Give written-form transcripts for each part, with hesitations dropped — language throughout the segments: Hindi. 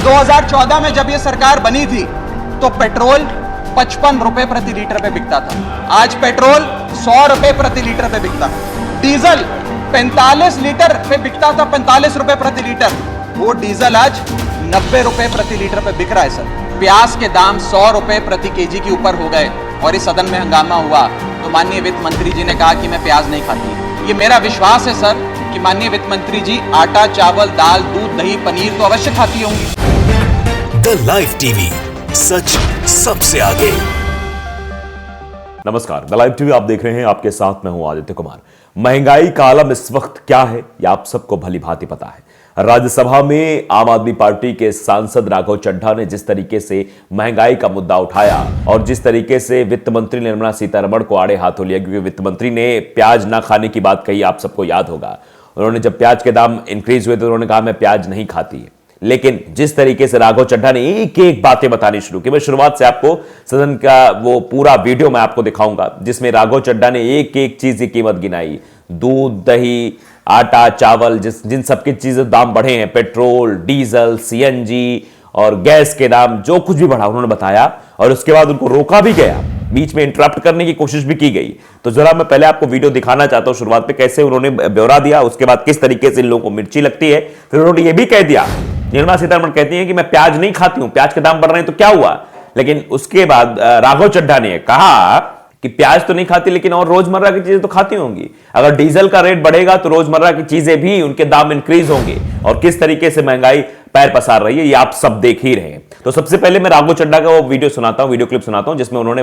2014 में जब यह सरकार बनी थी तो पेट्रोल 55 रुपए प्रति लीटर पे बिकता था। आज पेट्रोल 100 रुपए प्रति लीटर पे बिकता है। डीजल 45 लीटर पे बिकता था, 45 रुपए प्रति लीटर। वो डीजल आज 90 रुपए प्रति लीटर पे बिक रहा है सर। प्याज के दाम 100 रुपए प्रति केजी के ऊपर हो गए और इस सदन में हंगामा हुआ तो माननीय वित्त मंत्री जी ने कहा कि मैं प्याज नहीं खाती। ये मेरा विश्वास है सर कि माननीय वित्त मंत्री जी आटा, चावल, दाल, दूध, दही, पनीर तो अवश्य खाती होंगी। द लाइव टीवी, सच सबसे आगे। नमस्कार, द लाइव टीवी आप देख रहे हैं। आपके साथ मैं हूं आदित्य कुमार। महंगाई का आलम इस वक्त क्या है यह आप सबको भली भांति पता है। राज्यसभा में आम आदमी पार्टी के सांसद राघव चड्ढा ने जिस तरीके से महंगाई का मुद्दा उठाया और जिस तरीके से वित्त मंत्री निर्मला सीतारमण को आड़े हाथों लिया, क्योंकि वित्त मंत्री ने प्याज ना खाने की बात कही, आप सबको याद होगा। उन्होंने जब प्याज के दाम इंक्रीज हुए तो उन्होंने कहा मैं प्याज नहीं खाती। लेकिन जिस तरीके से राघव चड्ढा ने एक एक बातें बतानी शुरू की, मैं शुरुआत से आपको सदन का वो पूरा वीडियो मैं आपको दिखाऊंगा जिसमें राघव चड्ढा ने एक एक चीज की कीमत गिनाई। दूध, दही, आटा, चावल, जिन सबकी चीजें दाम बढ़े हैं, पेट्रोल, डीजल, सीएनजी और गैस के दाम, जो कुछ भी बढ़ा उन्होंने बताया और उसके बाद उनको रोका भी गया, बीच में इंटरप्ट करने की कोशिश भी की गई। तो जरा मैं पहले आपको वीडियो दिखाना चाहता हूं शुरुआत पे कैसे उन्होंने ब्यौरा दिया, उसके बाद किस तरीके से इन लोगों को मिर्ची लगती है। फिर उन्होंने ये भी कह दिया, निर्मला सीतारमण कहती हैं कि मैं प्याज नहीं खाती हूं, प्याज के दाम बढ़ रहे हैं तो क्या हुआ। लेकिन उसके बाद राघव चड्ढा ने कहा कि प्याज तो नहीं खाती लेकिन और रोजमर्रा की चीजें तो खाती होंगी। अगर डीजल का रेट बढ़ेगा तो रोजमर्रा की चीजें भी उनके दाम इंक्रीज होंगे और किस तरीके से महंगाई पैर पसार रही है ये आप सब देख ही रहे हैं। तो सबसे पहले मैं राघव चड्ढा का वो वीडियो सुनाता हूं, वीडियो क्लिप सुनाता हूं जिसमें उन्होंने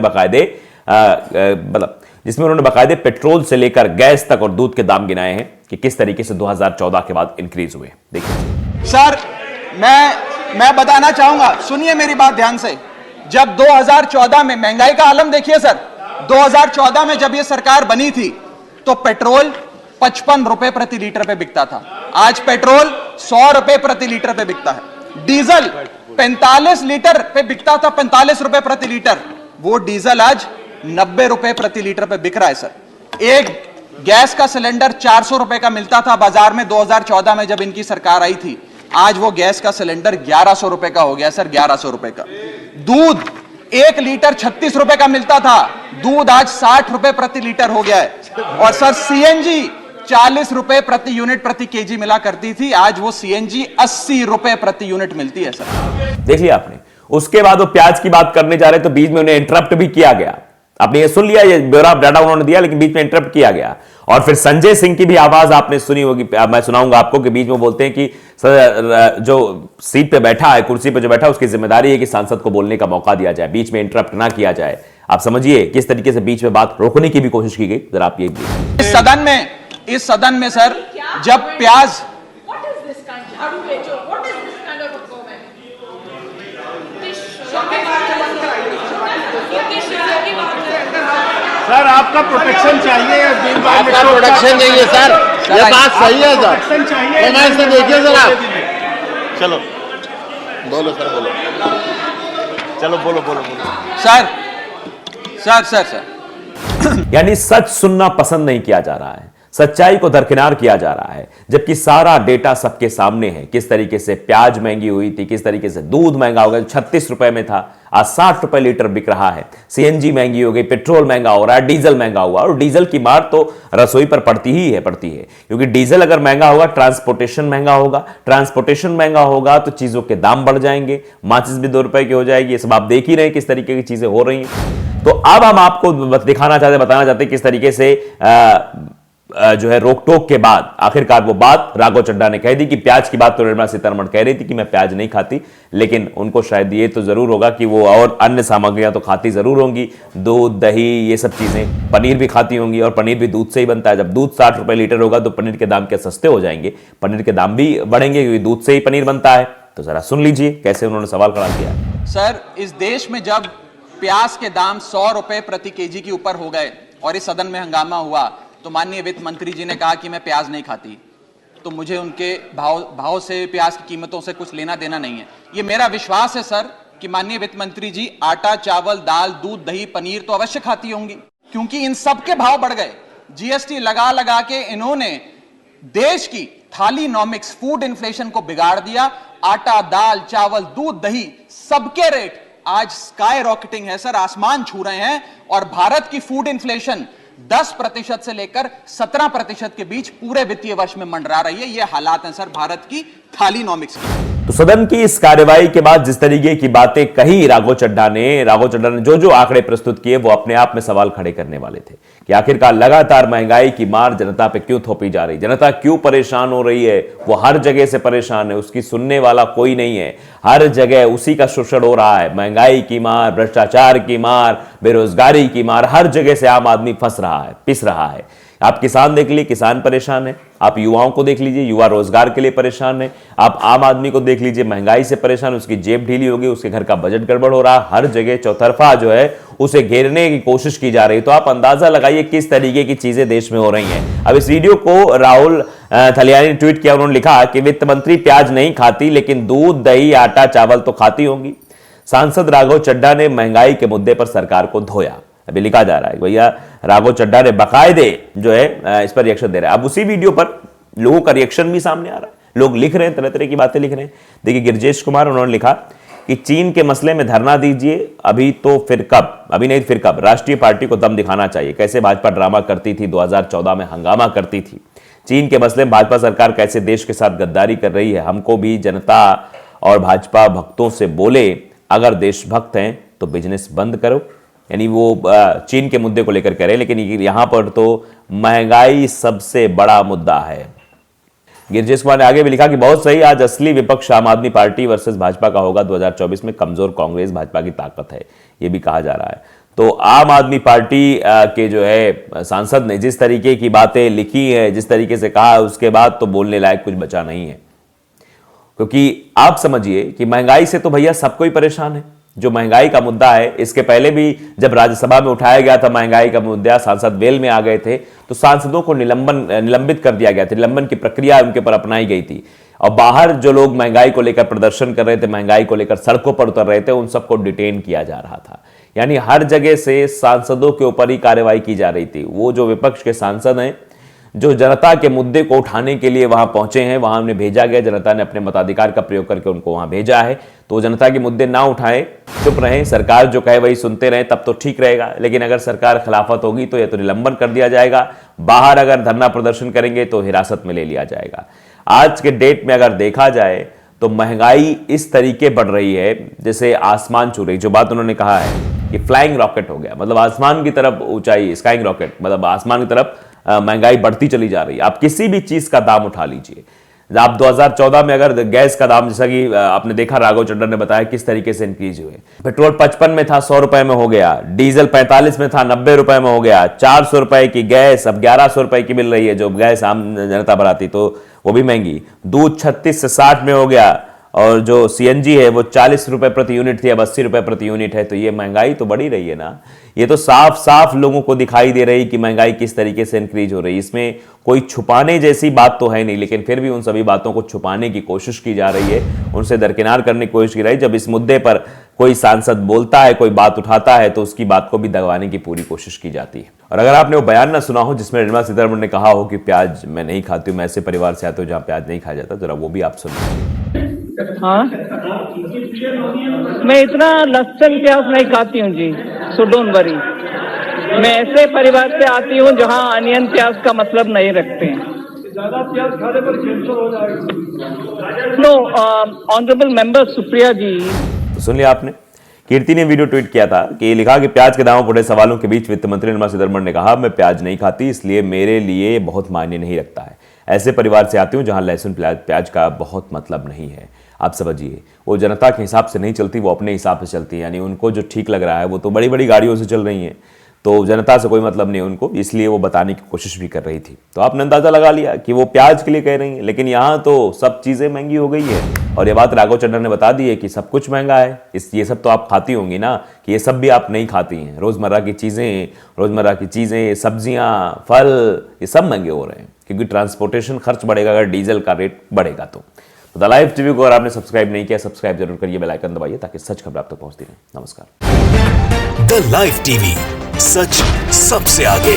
बकायदे पेट्रोल से लेकर गैस तक और दूध के दाम गिनाए हैं कि किस तरीके से 2014 के बाद इंक्रीज हुए। देखिए सर, मैं बताना चाहूंगा, सुनिए मेरी बात ध्यान से। जब 2014 में महंगाई का आलम देखिए सर, 2014 में जब यह सरकार बनी थी तो पेट्रोल 55 रुपए प्रति लीटर पे बिकता था। आज पेट्रोल 100 रुपए प्रति लीटर पे बिकता है। डीजल 45 लीटर पे बिकता था, 45 रुपए प्रति लीटर। वो डीजल आज 90 रुपए प्रति लीटर पे बिक रहा है सर। एक गैस का सिलेंडर 400 रुपए का मिलता था बाजार में 2014 में जब इनकी सरकार आई थी। आज वो गैस का सिलेंडर 1100 रुपए का हो गया सर, 1100 रुपए का। दूध 1 लीटर 36 रुपए का मिलता था, दूध आज 60 रुपए प्रति लीटर हो गया है। और सर सीएनजी 40 रुपए प्रति यूनिट प्रति केजी मिला करती थी, आज वो सीएनजी 80 रुपए प्रति यूनिट मिलती है सर। देख लिया आपने। उसके बाद वो प्याज की बात करने जा रहे तो बीच में उन्हें इंटरप्ट भी किया गया। आपने ये सुन लिया, ये ब्यौरा डाटा उन्होंने दिया लेकिन बीच में इंटरप्ट किया गया। और फिर संजय सिंह की भी आवाज आपने सुनी होगी, मैं सुनाऊंगा आपको, कि बीच में बोलते हैं कि जो सीट पे बैठा है, कुर्सी पे जो बैठा है, उसकी जिम्मेदारी है कि सांसद को बोलने का मौका दिया जाए, बीच में इंटरप्ट ना किया जाए। आप समझिए किस तरीके से बीच में बात रोकने की भी कोशिश की गई। जरा आप ये इस सदन में सर जब प्याज सर आपका प्रोटेक्शन चाहिए, आपका प्रोटेक्शन चाहिए सर, ये बात सही है सर। तो मैं इसे देखिए सर, आप चलो बोलो सर, बोलो चलो बोलो सर यानी सच सुनना पसंद नहीं किया जा रहा है, सच्चाई को दरकिनार किया जा रहा है, जबकि सारा डेटा सबके सामने है। किस तरीके से प्याज महंगी हुई थी, किस तरीके से दूध महंगा हो गया, 36 रुपए में था, आज 60 रुपए लीटर बिक रहा है। सीएनजी महंगी हो गई, पेट्रोल महंगा हो रहा है, डीजल महंगा हुआ। और डीजल की मार तो रसोई पर पड़ती है क्योंकि डीजल अगर महंगा होगा, ट्रांसपोर्टेशन महंगा होगा तो चीजों के दाम बढ़ जाएंगे। माचिस भी 2 रुपए की हो जाएगी। ये सब आप देख ही रहे हैं किस तरीके की चीजें हो रही हैं। तो अब हम आपको बताना चाहते किस तरीके से जो है रोक टोक के बाद आखिरकार वो बात राघव चड्ढा ने कह दी कि प्याज की बात तो निर्मला सीतारमण कह रही थी कि मैं प्याज नहीं खाती, लेकिन उनको शायद ये तो जरूर होगा कि वो और अन्य सामग्रियां तो खाती जरूर होंगी, दूध, दही, ये सब चीजें, पनीर भी खाती होंगी और पनीर भी दूध से ही बनता है। जब दूध 60 रुपए लीटर होगा तो पनीर के दाम क्या सस्ते हो जाएंगे? पनीर के दाम भी बढ़ेंगे क्योंकि दूध से ही पनीर बनता है। तो जरा सुन लीजिए कैसे उन्होंने सवाल खड़ा किया। सर, इस देश में जब प्याज के दाम 100 रुपए प्रति केजी के ऊपर हो गए और इस सदन में हंगामा हुआ तो माननीय वित्त मंत्री जी ने कहा कि मैं प्याज नहीं खाती, तो मुझे उनके भाव से, प्याज की कीमतों से कुछ लेना देना नहीं है। ये मेरा विश्वास है सर कि माननीय वित्त मंत्री जी आटा, चावल, दाल, दूध, दही, पनीर तो अवश्य खाती होंगी, क्योंकि इन सब के भाव बढ़ गए। जीएसटी लगा लगा के इन्होंने देश की थालीनॉमिक्स, फूड इन्फ्लेशन को बिगाड़ दिया। आटा, दाल, चावल, दूध, दही, सबके रेट आज स्काई रॉकेटिंग है सर, आसमान छू रहे हैं। और भारत की फूड इन्फ्लेशन 10% से लेकर 17% के बीच पूरे वित्तीय वर्ष में मंडरा रही है। ये हालात हैं सर भारत की थालीनॉमिक्स की। तो सदन की इस कार्यवाही के बाद जिस तरीके की बातें कही राघव चड्ढा ने जो आंकड़े प्रस्तुत किए वो अपने आप में सवाल खड़े करने वाले थे कि आखिरकार लगातार महंगाई की मार जनता पे क्यों थोपी जा रही, जनता क्यों परेशान हो रही है। वो हर जगह से परेशान है, उसकी सुनने वाला कोई नहीं है, हर जगह उसी का शोषण हो रहा है। महंगाई की मार, भ्रष्टाचार की मार, बेरोजगारी की मार, हर जगह से आम आदमी फंस रहा है, पिस रहा है। आप किसान देख लीजिए, किसान परेशान है। आप युवाओं को देख लीजिए, युवा रोजगार के लिए परेशान है। आप आम आदमी को देख लीजिए, महंगाई से परेशान, उसकी जेब ढीली होगी, उसके घर का बजट गड़बड़ हो रहा है। हर जगह चौतरफा जो है उसे घेरने की कोशिश की जा रही है। तो आप अंदाजा लगाइए किस तरीके की चीजें देश में हो रही हैं। अब इस वीडियो को राहुल थलियानी ने ट्वीट किया। उन्होंने लिखा कि वित्त मंत्री प्याज नहीं खाती लेकिन दूध, दही, आटा, चावल तो खाती होंगी। सांसद राघव चड्ढा ने महंगाई के मुद्दे पर सरकार को धोया। अभी लिखा जा रहा है भैया राघव चड्ढा ने बाकायदे जो है इस पर रिएक्शन दे रहा है। अब उसी वीडियो पर लोगों का रिएक्शन भी सामने आ रहा है, लोग लिख रहे हैं, तरह तरह की बातें लिख रहे हैं। देखिए गिरजेश कुमार, उन्होंने लिखा कि चीन के मसले में धरना दीजिए, अभी तो फिर कब, अभी नहीं फिर कब। राष्ट्रीय पार्टी को दम दिखाना चाहिए। कैसे भाजपा ड्रामा करती थी, 2014 में हंगामा करती थी। चीन के मसले में भाजपा सरकार कैसे देश के साथ गद्दारी कर रही है। हमको भी जनता और भाजपा भक्तों से बोले अगर देशभक्त हैं तो बिजनेस बंद करो। यानी वो चीन के मुद्दे को लेकर कह रहे हैं, लेकिन यहां पर तो महंगाई सबसे बड़ा मुद्दा है। गिरजेश कुमार ने आगे भी लिखा कि बहुत सही, आज असली विपक्ष आम आदमी पार्टी वर्सेस भाजपा का होगा। 2024 में कमजोर कांग्रेस भाजपा की ताकत है, यह भी कहा जा रहा है। तो आम आदमी पार्टी के जो है सांसद ने जिस तरीके की बातें लिखी है, जिस तरीके से कहा, उसके बाद तो बोलने लायक कुछ बचा नहीं है। क्योंकि आप समझिए कि महंगाई से तो भैया सब कोई परेशान है। जो महंगाई का मुद्दा है, इसके पहले भी जब राज्यसभा में उठाया गया था महंगाई का मुद्दा, सांसद वेल में आ गए थे तो सांसदों को निलंबित कर दिया गया था। निलंबन की प्रक्रिया उनके पर अपनाई गई थी। और बाहर जो लोग महंगाई को लेकर प्रदर्शन कर रहे थे, महंगाई को लेकर सड़कों पर उतर रहे थे, उन सबको डिटेन किया जा रहा था। यानी हर जगह से सांसदों के ऊपर ही कार्रवाई की जा रही थी। वो जो विपक्ष के सांसद हैं, जो जनता के मुद्दे को उठाने के लिए वहां पहुंचे हैं, वहां उन्हें भेजा गया, जनता ने अपने मताधिकार का प्रयोग करके उनको वहां भेजा है। तो जनता के मुद्दे ना उठाएं, चुप रहें, सरकार जो कहे वही सुनते रहें, तब तो ठीक रहेगा। लेकिन अगर सरकार खिलाफत होगी तो यह तो निलंबन कर दिया जाएगा, बाहर अगर धरना प्रदर्शन करेंगे तो हिरासत में ले लिया जाएगा। आज के डेट में अगर देखा जाए तो महंगाई इस तरीके बढ़ रही है जैसे आसमान छू रही। जो बात उन्होंने कहा है कि फ्लाइंग रॉकेट हो गया, मतलब आसमान की तरफ ऊंचाई, स्काइंग रॉकेट, मतलब आसमान की तरफ महंगाई बढ़ती चली जा रही है। आप किसी भी चीज का दाम उठा लीजिए। आप 2014 में अगर गैस का दाम, जैसा कि आपने देखा राघव चड्ढा ने बताया किस तरीके से इंक्रीज हुए। पेट्रोल 55 में था, 100 रुपए में हो गया। डीजल 45 में था, 90 रुपए में हो गया। 400 रुपए की गैस अब 1100 रुपए की मिल रही है, जो गैस आम जनता भराती तो वो भी महंगी। दूध 36 से 60 में हो गया और जो सीएनजी है वो 40 रुपए प्रति यूनिट थी, अब 80 रुपए प्रति यूनिट है। तो ये महंगाई तो बढ़ी रही है ना। ये तो साफ साफ लोगों को दिखाई दे रही कि महंगाई किस तरीके से इंक्रीज हो रही है। इसमें कोई छुपाने जैसी बात तो है नहीं, लेकिन फिर भी उन सभी बातों को छुपाने की कोशिश की जा रही है, उनसे दरकिनार करने की कोशिश की रही। जब इस मुद्दे पर कोई सांसद बोलता है, कोई बात उठाता है, तो उसकी बात को भी दबाने की पूरी कोशिश की जाती है। और अगर आपने वो बयान ना सुना हो जिसमें निर्मला सीतारमण ने कहा हो कि प्याज मैं नहीं खाती हूँ, मैं ऐसे परिवार से आता हूँ जहाँ प्याज नहीं खाया जाता, जरा वो भी आप सुनिए। हाँ, मैं इतना लहसुन प्याज नहीं खाती हूँ जी, सो डोंट वरी। मैं ऐसे परिवार से आती हूँ जहाँ अनियन प्याज का मतलब नहीं रखते हैं। ज्यादा प्याज खाने पर कैंसर हो जाएगा। नो, ऑनरेबल मेंबर सुप्रिया जी। तो सुन लिया आपने, कीर्ति ने वीडियो ट्वीट किया था कि लिखा कि प्याज के दामों पर उठे सवालों के बीच वित्त मंत्री निर्मला सीतारमण ने कहा, मैं प्याज नहीं खाती इसलिए मेरे लिए बहुत मायने नहीं रखता है। ऐसे परिवार से आती हूँ जहां लहसुन प्याज का बहुत मतलब नहीं है। आप समझिए, वो जनता के हिसाब से नहीं चलती, वो अपने हिसाब से चलती है। यानी उनको जो ठीक लग रहा है, वो तो बड़ी बड़ी गाड़ियों से चल रही हैं, तो जनता से कोई मतलब नहीं उनको, इसलिए वो बताने की कोशिश भी कर रही थी। तो आपने अंदाजा लगा लिया कि वो प्याज के लिए कह रही हैं, लेकिन यहाँ तो सब चीज़ें महंगी हो गई है। और ये बात राघव चड्ढा ने बता दी है कि सब कुछ महंगा है। ये सब तो आप खाती होंगी ना, कि ये सब भी आप नहीं खाती हैं। रोज़मर्रा की चीज़ें, सब्जियाँ, फल, ये सब महंगे हो रहे हैं क्योंकि ट्रांसपोर्टेशन खर्च बढ़ेगा अगर डीजल का रेट बढ़ेगा। तो द लाइव टीवी को अगर आपने सब्सक्राइब नहीं किया, सब्सक्राइब जरूर करिए, बेल आइकन दबाइए ताकि सच खबर आप तक पहुंचती रहे। नमस्कार। द लाइव टीवी, सच सबसे आगे।